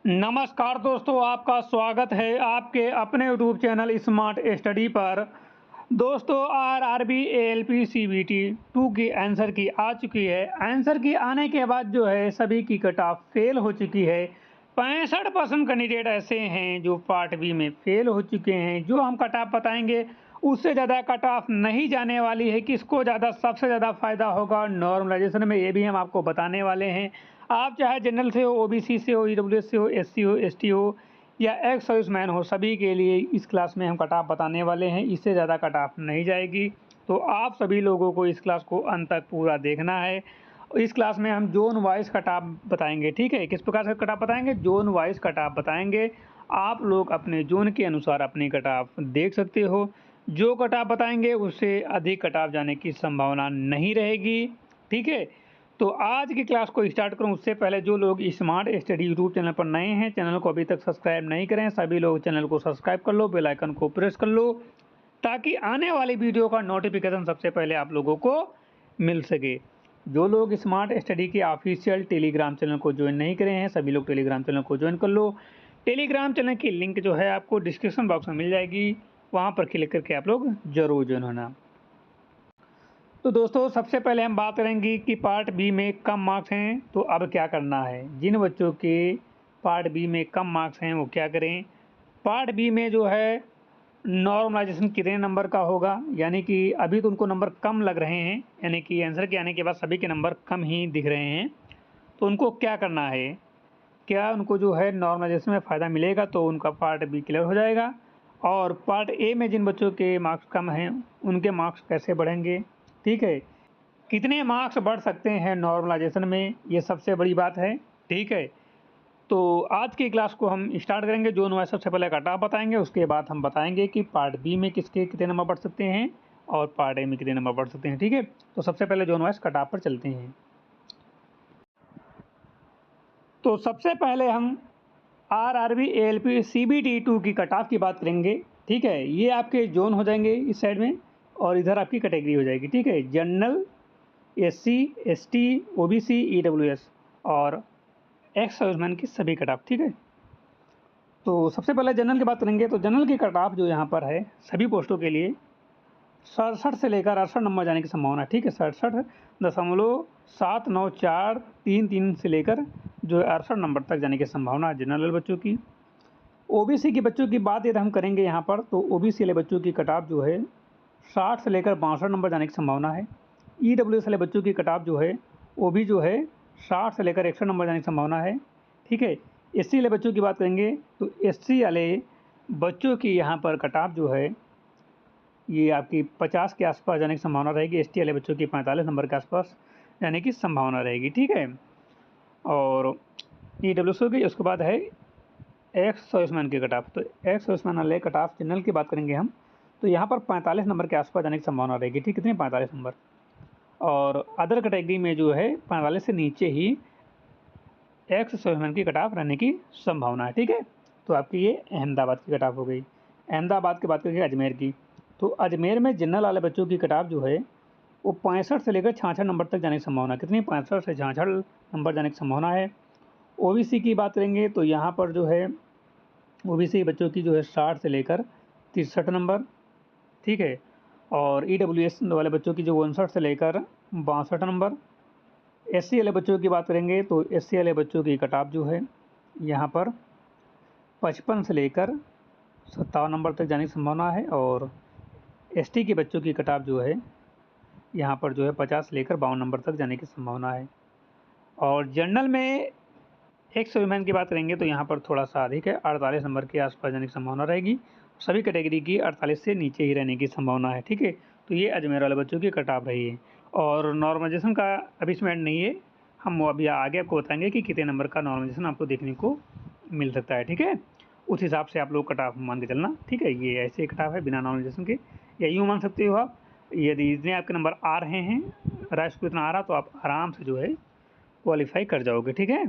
नमस्कार दोस्तों, आपका स्वागत है आपके अपने यूट्यूब चैनल स्मार्ट स्टडी पर। दोस्तों, आरआरबी एएलपी सीबीटी 2 की आंसर की आ चुकी है। आंसर की आने के बाद जो है सभी की कट ऑफ फेल हो चुकी है। 65% कैंडिडेट ऐसे हैं जो पार्ट बी में फेल हो चुके हैं। जो हम कट ऑफ बताएंगे उससे ज़्यादा कट ऑफ नहीं जाने वाली है। किसको ज़्यादा सबसे ज़्यादा फायदा होगा नॉर्मलाइजेशन में, ये भी हम आपको बताने वाले हैं। आप चाहे जनरल से हो, ओबीसी से हो, ईडब्ल्यूएस से हो, एससी हो, एसटी हो या एक्स सर्विसमैन हो, सभी के लिए इस क्लास में हम कट ऑफ बताने वाले हैं। इससे ज़्यादा कट ऑफ नहीं जाएगी। तो आप सभी लोगों को इस क्लास को अंत तक पूरा देखना है। इस क्लास में हम जोन वाइज कट ऑफ बताएंगे। ठीक है, किस प्रकार से कट ऑफ बताएंगे? जोन वाइज कट ऑफ बताएंगे। आप लोग अपने जोन के अनुसार अपनी कट ऑफ देख सकते हो। जो कट ऑफ बताएंगे उससे अधिक कट ऑफ जाने की संभावना नहीं रहेगी। ठीक है, तो आज की क्लास को स्टार्ट करूं उससे पहले जो लोग स्मार्ट स्टडी यूट्यूब चैनल पर नए हैं, चैनल को अभी तक सब्सक्राइब नहीं करें, सभी लोग चैनल को सब्सक्राइब कर लो, बेल आइकन को प्रेस कर लो ताकि आने वाली वीडियो का नोटिफिकेशन सबसे पहले आप लोगों को मिल सके। जो लोग स्मार्ट स्टडी के ऑफिशियल टेलीग्राम चैनल को ज्वाइन नहीं करे हैं, सभी लोग टेलीग्राम चैनल को ज्वाइन कर लो। टेलीग्राम चैनल की लिंक जो है आपको डिस्क्रिप्शन बॉक्स में मिल जाएगी, वहाँ पर क्लिक करके आप लोग जरूर ज्वाइन होना। तो दोस्तों, सबसे पहले हम बात करेंगे कि पार्ट बी में कम मार्क्स हैं तो अब क्या करना है। जिन बच्चों के पार्ट बी में कम मार्क्स हैं वो क्या करें। पार्ट बी में जो है नॉर्मलाइजेशन कितने नंबर का होगा, यानी कि अभी तो उनको नंबर कम लग रहे हैं, यानी कि आंसर के आने के बाद सभी के नंबर कम ही दिख रहे हैं। तो उनको क्या करना है, क्या उनको जो है नॉर्मलाइजेशन में फ़ायदा मिलेगा तो उनका पार्ट बी क्लियर हो जाएगा। और पार्ट ए में जिन बच्चों के मार्क्स कम हैं उनके मार्क्स कैसे बढ़ेंगे। ठीक है, कितने मार्क्स बढ़ सकते हैं नॉर्मलाइजेशन में, ये सबसे बड़ी बात है। ठीक है, तो आज की क्लास को हम स्टार्ट करेंगे। जोन वाइज सबसे पहले कट ऑफ बताएंगे, उसके बाद हम बताएंगे कि पार्ट बी में किसके कितने नंबर बढ़ सकते हैं और पार्ट ए में कितने नंबर बढ़ सकते हैं। ठीक है, तो सबसे पहले जोन वाइज कट ऑफ पर चलते हैं। तो सबसे पहले हम आरआरबी एएलपी सीबीटी 2 की कट ऑफ की बात करेंगे। ठीक है, ये आपके जोन हो जाएंगे इस साइड में और इधर आपकी कैटेगरी हो जाएगी। ठीक है, general, SC, ST, OBC, EWS और एक्स सर्विसमैन की सभी कट ऑफ। ठीक है, तो सबसे पहले जनरल की बात करेंगे। तो जनरल की कट ऑफ जो यहाँ पर है सभी पोस्टों के लिए 67 से लेकर 68 नंबर जाने की संभावना है। ठीक है, 67.794333 से लेकर जो है 68 नंबर तक जाने की संभावना है जनरल बच्चों की। ओबीसी के बच्चों की बात यदि हम करेंगे यहाँ पर, तो ओबीसी वाले बच्चों की कट ऑफ जो है 60 से लेकर 62 नंबर जाने की संभावना है। ईडब्ल्यूएस वाले बच्चों की कट ऑफ जो है वो भी जो है 60 से लेकर 61 नंबर जाने की संभावना है। ठीक है, एससी वाले बच्चों की बात करेंगे तो एससी वाले बच्चों की यहाँ पर कट ऑफ जो है ये आपकी 50 के आसपास जाने की संभावना रहेगी। एसटी वाले बच्चों की 45 नंबर के आसपास जाने की संभावना रहेगी। ठीक है, और ईडब्ल्यूएस की उसके बाद है एक्स सर्विसमैन की कट ऑफ। तो एक्स सर्विसमैन वाले कट ऑफ जनरल की बात करेंगे हम, तो यहाँ पर 45 नंबर के आसपास जाने की संभावना रहेगी। ठीक, कितने 45 नंबर। और अदर कैटेगरी में जो है 45 से नीचे ही एक्स सर्विसमैन की कट ऑफ रहने की संभावना है। ठीक है, तो आपकी ये अहमदाबाद की कट ऑफ हो गई। अहमदाबाद की बात करेंगे अजमेर की, तो अजमेर में जनरल वाले बच्चों की कट ऑफ जो है वो 65 से लेकर 66 नंबर तक जाने की संभावना है। कितनी? 65 से 66 नंबर जाने की संभावना है। ओबीसी की बात करेंगे तो यहाँ पर जो है ओबीसी बच्चों की जो है 60 से लेकर 63 नंबर। ठीक है, और ईडब्ल्यूएस वाले बच्चों की जो 59 से लेकर 62 नंबर। एससी वाले बच्चों की बात करेंगे तो एससी वाले बच्चों की कट ऑफ जो है यहाँ पर 55 से लेकर 57 नंबर तक जाने की संभावना है। और एसटी के बच्चों की कट ऑफ जो है यहाँ पर जो है 50 से लेकर 52 नंबर तक जाने की संभावना है। और जनरल में एक्स वुमेन की बात करेंगे तो यहाँ पर थोड़ा सा अधिक है, 48 नंबर के आसपास जाने की संभावना रहेगी। सभी कैटेगरी की 48 से नीचे ही रहने की संभावना है। ठीक है, तो ये अजमेर वाले बच्चों की कट ऑफ रही है। और नॉर्मलाइजेशन का अभी इसमें नहीं है, हम वो अभी आगे आपको बताएंगे कि कितने नंबर का नॉर्मलाइजेशन आपको देखने को मिल सकता है। ठीक है, उस हिसाब से आप लोग कट ऑफ मान के चलना। ठीक है, ये ऐसे कट ऑफ है बिना नॉर्मलाइजेशन के, या यूँ मान सकते हो आप। यदि इतने आपके नंबर आ रहे हैं, राइस को इतना आ रहा तो आप आराम से जो है क्वालिफाई कर जाओगे। ठीक है,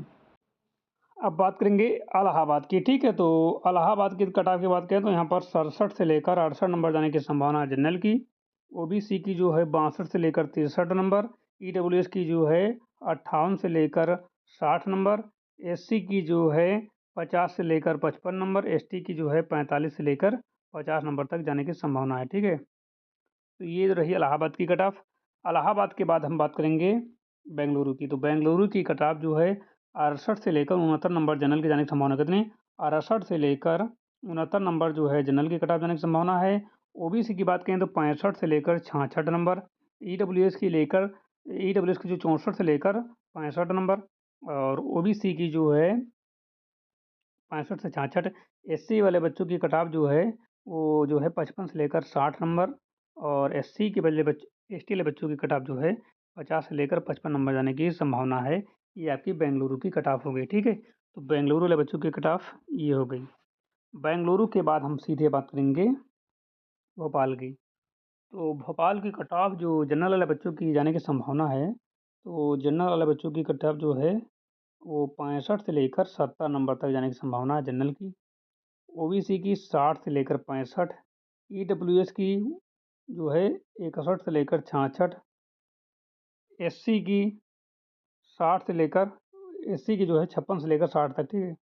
अब बात करेंगे इलाहाबाद की। ठीक है, तो इलाहाबाद की कट ऑफ की बात करें तो यहाँ पर 67 से लेकर 68 नंबर जाने की संभावना है जनरल की। ओबीसी की जो है 62 से लेकर 63 नंबर। ईडब्ल्यूएस की जो है 58 से लेकर 60 नंबर। एससी की जो है 50 से लेकर 55 नंबर, एसटी की जो है 45 से लेकर 50 नंबर तक जाने की संभावना है, ठीक है। तो ये रही इलाहाबाद की कट ऑफ। इलाहाबाद के बाद हम बात करेंगे बेंगलुरु की। तो बेंगलुरु की कट ऑफ जो है 68 से लेकर 69 नंबर जनरल के जाने की संभावना कितनी? 68 से लेकर 69 नंबर जो है जनरल की कट ऑफ जाने की संभावना है। ओबीसी की बात करें तो 65 से लेकर 66 नंबर, ईडब्ल्यूएस की लेकर ईडब्ल्यूएस की जो 64 से लेकर 65 नंबर, और ओबीसी की जो है 65 से 66। एससी वाले बच्चों की कट ऑफ जो है वो जो है 55 से लेकर 60 नंबर, और एससी के बदले एसटी वाले बच्चों की कट ऑफ जो है 50 से लेकर 55 नंबर जाने की संभावना है। ये आपकी बेंगलुरु की कट ऑफ हो गई, ठीक है। तो बेंगलुरु वाले बच्चों की कट ऑफ ये हो गई। बेंगलुरु के बाद हम सीधे बात करेंगे भोपाल की। तो भोपाल की कट ऑफ जो जनरल वाले बच्चों की जाने की संभावना है, तो जनरल वाले बच्चों की कट ऑफ जो है वो 65 से लेकर 70 नंबर तक जाने की संभावना है जनरल की। ओबीसी की 60 से लेकर 65, ईडब्ल्यूएस की जो है 61 से लेकर 66, एससी की 60 से लेकर एससी की जो है 56 से लेकर 60 तक, ठीक है।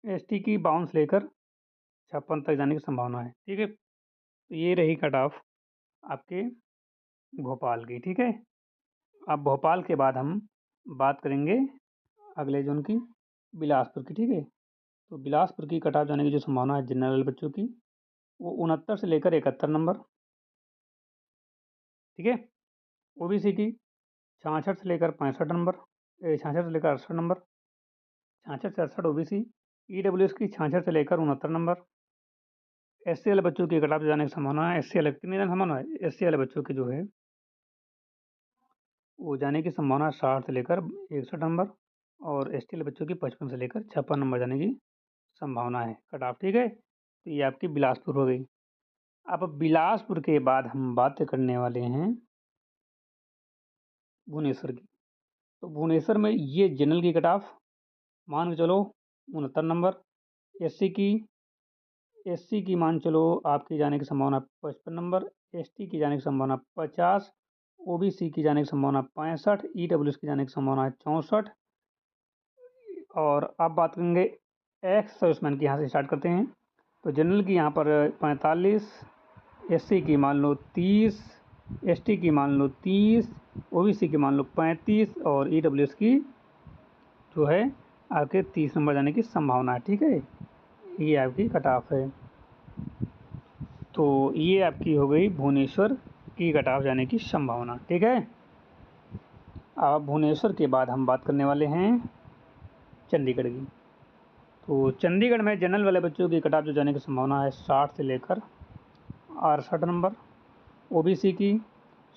एसटी की 52 से लेकर 56 तक जाने की संभावना है, ठीक है। तो ये रही कट ऑफ आपके भोपाल की, ठीक है। अब भोपाल के बाद हम बात करेंगे अगले जोन की, बिलासपुर की, ठीक है। तो बिलासपुर की कट ऑफ जाने की जो संभावना है जनरल बच्चों की वो 69 से लेकर 71 नंबर, ठीक है। ओबीसी की 66 से लेकर 65 नंबर, 66 से लेकर 68 नंबर, 66 से 68 ओबीसी। ईडब्ल्यूएस की 66 से लेकर 69 नंबर। एससी वाले बच्चों की कट ऑफ जाने की संभावना है, एससी वाले कितनी जाने की संभावना है? एससी वाले बच्चों की जो है वो जाने की संभावना 60 से लेकर 61 नंबर, और एसटी वाले बच्चों की 55 से लेकर 56 नंबर जाने की संभावना है कट ऑफ, ठीक है। तो ये आपकी बिलासपुर हो गई। अब बिलासपुर के बाद हम बात करने वाले हैं भुवनेश्वर की। तो भुवनेश्वर में ये जनरल की कट ऑफ मान के चलो 69 नंबर, एससी की मान चलो आपकी जाने की संभावना 55 नंबर, एसटी की जाने की संभावना 50, ओबीसी की जाने की संभावना 65, ईडब्ल्यूएस की जाने की संभावना है 64। और अब बात करेंगे एक्स सर्विसमैन की, यहाँ से स्टार्ट करते हैं। तो जनरल की यहाँ पर 45, एससी की मान लो 30, एसटी की मान लो 30, ओबीसी की मान लो 35, और ईडब्ल्यूएस की जो है आपके 30 नंबर जाने की संभावना है, ठीक है। ये आपकी कट ऑफ है। तो ये आपकी हो गई भुवनेश्वर की कट ऑफ जाने की संभावना, ठीक है। अब भुवनेश्वर के बाद हम बात करने वाले हैं चंडीगढ़ की। तो चंडीगढ़ में जनरल वाले बच्चों की कट ऑफ जो जाने की संभावना है 60 से लेकर 68 नंबर, ओबीसी की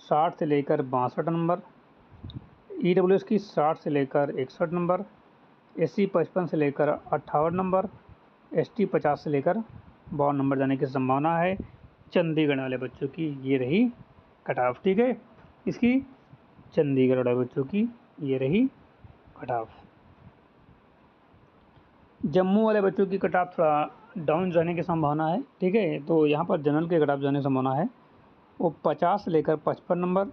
60 से लेकर 62 नंबर, ईडब्ल्यूएस की 60 से लेकर 61 नंबर, एससी 55 से लेकर 58 नंबर, एसटी 50 से लेकर 52 नंबर जाने की संभावना है चंडीगढ़ वाले बच्चों की। ये रही कट ऑफ, ठीक है। इसकी चंडीगढ़ वाले बच्चों की ये रही कट ऑफ। जम्मू वाले बच्चों की कट ऑफ थोड़ा डाउन जाने की संभावना है, ठीक है। तो यहाँ पर जनरल के कट ऑफ जाने की संभावना है वो 50 से लेकर 55 नंबर,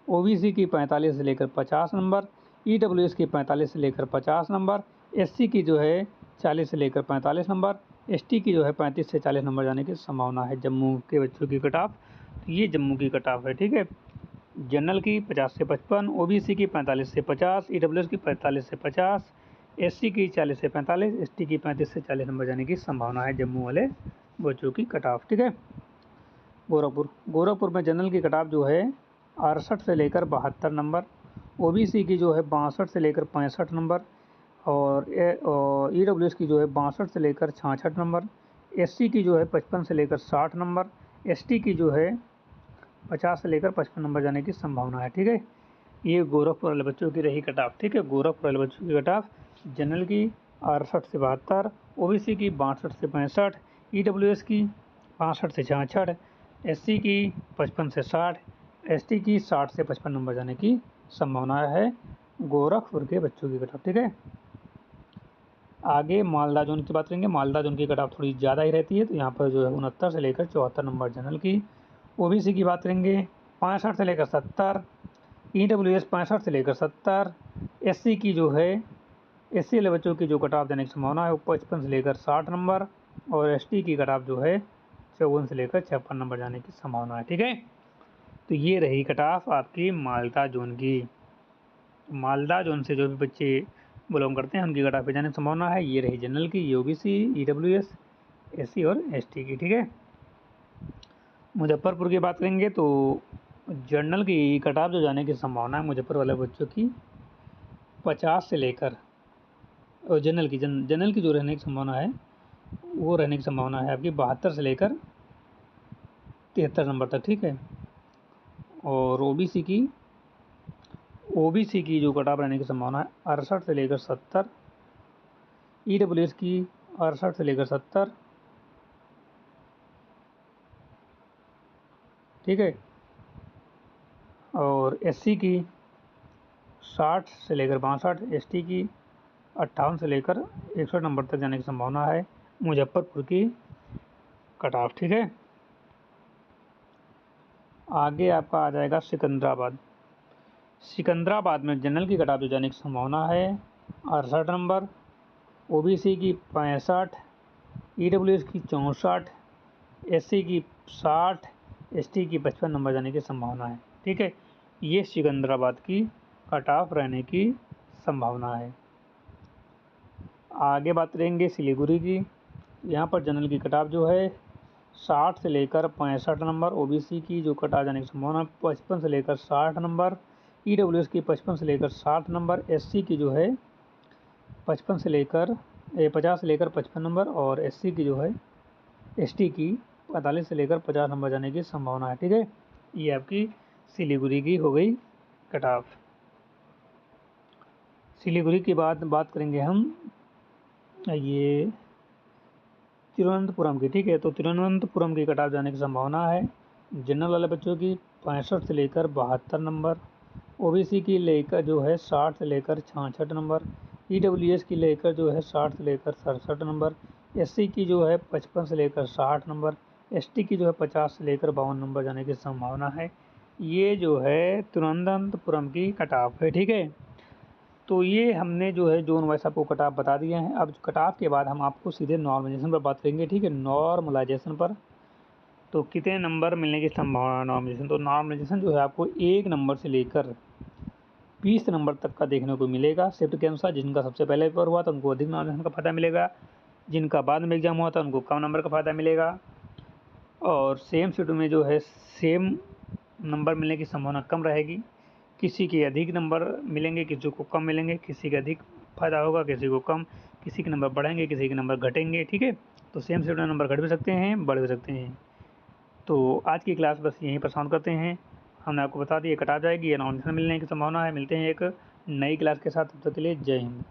ओबीसी की 45 से लेकर 50 नंबर, ईडब्ल्यूएस की 45 से लेकर 50 नंबर, एससी की जो है 40 से लेकर 45 नंबर, एसटी की जो है 35 से 40 नंबर जाने की संभावना है जम्मू के बच्चों की कट ऑफ। तो ये जम्मू की कट ऑफ है, ठीक है। जनरल की 50 से 55, ओबीसी की 45 से 50, ईडब्ल्यूएस की 45 से 50, एससी की 40 से 45, एसटी की 35 से 40 नंबर जाने की संभावना है जम्मू वाले बच्चों की कट ऑफ, ठीक है। गोरखपुर में जनरल की कट ऑफ जो है 68 से लेकर 72 नंबर, ओबीसी की जो है 62 से लेकर 65 नंबर, और ईडब्ल्यूएस की जो है 62 से लेकर 66 नंबर, एससी की जो है 55 से लेकर 60 नंबर, एसटी की जो है 50 से लेकर 55 नंबर जाने की संभावना है, ठीक है। ये गोरखपुर वाले बच्चों की रही कट ऑफ, ठीक है। गोरखपुर वाले बच्चों की कट ऑफ जनरल की 68 से 72, ओबीसी की 62 से 65, ईडब्ल्यूएस की 65 से 66, एससी की 55 से 60, एसटी की 60 से 55 नंबर जाने की संभावना है गोरखपुर के बच्चों की कट ऑफ, ठीक है। आगे मालदा जोन की बात करेंगे। मालदा जोन की कट ऑफ थोड़ी ज़्यादा ही रहती है, तो यहाँ पर जो है 69 से लेकर 74 नंबर जनरल की। ओबीसी की बात करेंगे 65 से लेकर 70, ईडब्ल्यूएस 65 से लेकर 70, एससी की जो है SC वाले बच्चों की जो कट ऑफ जाने की संभावना है वो 55 से लेकर 60 नंबर, और ST की कट ऑफ जो है 54 से लेकर 56 नंबर जाने की संभावना है। ठीक है, तो ये रही कट ऑफ आपकी मालदा जोन की। मालदा जोन से जो भी बच्चे बिलोंग करते हैं उनकी कट ऑफ पे जाने की संभावना है। ये रही जनरल की, ये OBC, EWS, SC और ST की। ठीक है, मुजफ्फरपुर की बात करेंगे तो जनरल की कट ऑफ जो जाने की संभावना है मुजफ्फर वाले बच्चों की 50 से लेकर, और जनरल की जो रहने की संभावना है वो रहने की संभावना है आपकी 72 से लेकर 73 नंबर तक। ठीक है, और OBC की जो कट ऑफ रहने की संभावना है 68 से लेकर 70, EWS की 68 से लेकर 70। ठीक है, और SC की 60 से लेकर 62, ST की 58 से लेकर 61 नंबर तक जाने की संभावना है मुजफ्फरपुर की कट ऑफ। ठीक है, आगे आपका आ जाएगा सिकंदराबाद। सिकंदराबाद में जनरल की कट ऑफ जो जाने की संभावना है 68 नंबर, OBC की 65, EWS की 64, SC की 60, ST की 55 नंबर जाने की संभावना है। ठीक है, ये सिकंदराबाद की कट ऑफ रहने की संभावना है। आगे बात करेंगे सिलीगुड़ी की। यहाँ पर जनरल की कट ऑफ जो है 60 से लेकर 65 नंबर, OBC की जो कट ऑफ जाने की संभावना 55 से लेकर 60 नंबर, EWS की 55 से लेकर 60 नंबर, SC की जो है 50 से लेकर 55 नंबर, और SC की जो है ST की 45 से लेकर 50 नंबर जाने की संभावना है। ठीक है, ये आपकी सिलीगुड़ी की हो गई कट ऑफ। सिलीगुड़ी के बाद बात करेंगे हम ये तिरुवनंतपुरम की। ठीक है, तो तिरुवनंतपुरम की कट ऑफ जाने की संभावना है जनरल वाले बच्चों की 65 से लेकर 72 नंबर, OBC की लेकर जो है 60 से लेकर 66 नंबर, EWS की लेकर जो है 60 से लेकर 67 नंबर, SC की जो है 55 से लेकर 60 नंबर, ST की जो है 50 से लेकर 52 नंबर जाने की संभावना है। ये जो है तिरुवनंतपुरम की कट ऑफ है। ठीक है, तो ये हमने जो है जोन वाइज आपको कट ऑफ बता दिया है। अब कट ऑफ के बाद हम आपको सीधे नॉर्मलाइजेशन पर बात करेंगे। ठीक है, नॉर्मलाइजेशन पर तो कितने नंबर मिलने की संभावना है नॉर्मलाइजेशन, तो नॉर्मलाइजेशन जो है आपको 1 नंबर से लेकर 20 नंबर तक का देखने को मिलेगा शिफ्ट के अनुसार। जिनका सबसे पहले पेपर हुआ था उनको अधिक नॉर्मलाइजेशन का फ़ायदा मिलेगा, जिनका बाद में एग्जाम हुआ था उनको कम नंबर का फ़ायदा मिलेगा, और सेम शिफ्ट में जो है सेम नंबर मिलने की संभावना कम रहेगी। किसी के अधिक नंबर मिलेंगे, किसी को कम मिलेंगे, किसी का अधिक फ़ायदा होगा, किसी को कम, किसी के नंबर बढ़ेंगे, किसी के नंबर घटेंगे। ठीक है, तो सेम शिफ्ट में नंबर घट भी सकते हैं, बढ़ भी सकते हैं। तो आज की क्लास बस यहीं पर समाप्त करते हैं। हमने आपको बता दिया कट आ जाएगी या नॉमिनेशन मिलने की संभावना है। मिलते हैं एक नई क्लास के साथ, तब तक के लिए जय हिंद।